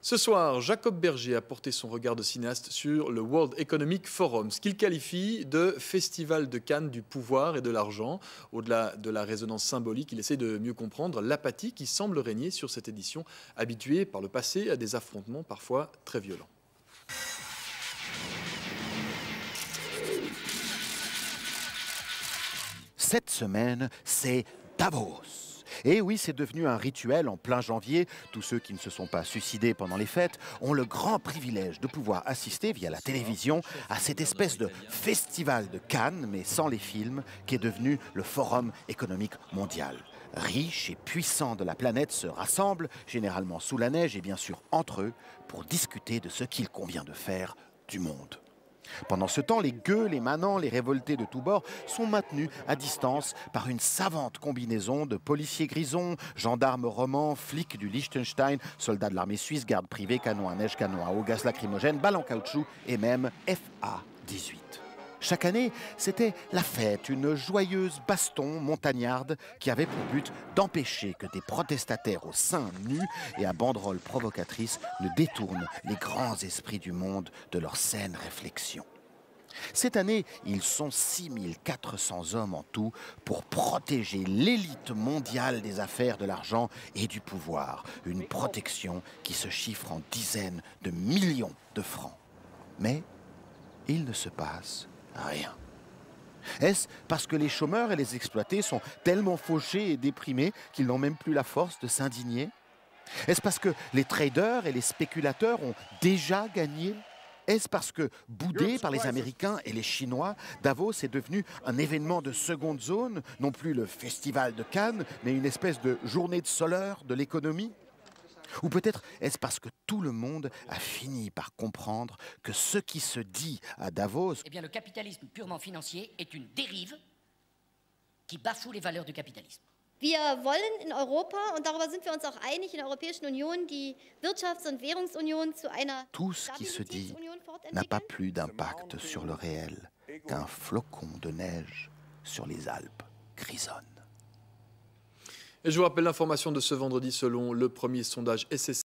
Ce soir, Jacob Berger a porté son regard de cinéaste sur le World Economic Forum, ce qu'il qualifie de festival de Cannes du pouvoir et de l'argent. Au-delà de la résonance symbolique, il essaie de mieux comprendre l'apathie qui semble régner sur cette édition, habituée par le passé à des affrontements parfois très violents. Cette semaine, c'est Davos. Et oui, c'est devenu un rituel en plein janvier. Tous ceux qui ne se sont pas suicidés pendant les fêtes ont le grand privilège de pouvoir assister via la télévision à cette espèce de festival de Cannes, mais sans les films, qui est devenu le Forum économique mondial. Riches et puissants de la planète se rassemblent, généralement sous la neige et bien sûr entre eux, pour discuter de ce qu'il convient de faire du monde. Pendant ce temps, les gueux, les manants, les révoltés de tous bords sont maintenus à distance par une savante combinaison de policiers grisons, gendarmes romans, flics du Liechtenstein, soldats de l'armée suisse, gardes privés, canons à neige, canons à eau, gaz lacrymogène, balles en caoutchouc et même FA-18. Chaque année, c'était la fête, une joyeuse baston montagnarde qui avait pour but d'empêcher que des protestataires aux seins nus et à banderoles provocatrices ne détournent les grands esprits du monde de leurs saines réflexions. Cette année, ils sont 6400 hommes en tout pour protéger l'élite mondiale des affaires, de l'argent et du pouvoir. Une protection qui se chiffre en dizaines de millions de francs. Mais il ne se passe rien. Est-ce parce que les chômeurs et les exploités sont tellement fauchés et déprimés qu'ils n'ont même plus la force de s'indigner? Est-ce parce que les traders et les spéculateurs ont déjà gagné? Est-ce parce que, boudé par les Américains et les Chinois, Davos est devenu un événement de seconde zone, non plus le festival de Cannes, mais une espèce de journée de soleur de l'économie? Ou peut-être est-ce parce que tout le monde a fini par comprendre que ce qui se dit à Davos... Eh bien, le capitalisme purement financier est une dérive qui bafoue les valeurs du capitalisme. Wir wollen in Europa, und darüber sind wir uns auch einig, in der Europäischen Union die Wirtschafts- und Währungsunion zu einer Tout ce qui se dit Stabilitätsunion n'a pas fortentwickeln. plus d'impact sur le réel qu'un flocon de neige sur les Alpes grisonnent. Et je vous rappelle l'information de ce vendredi selon le premier sondage SSC.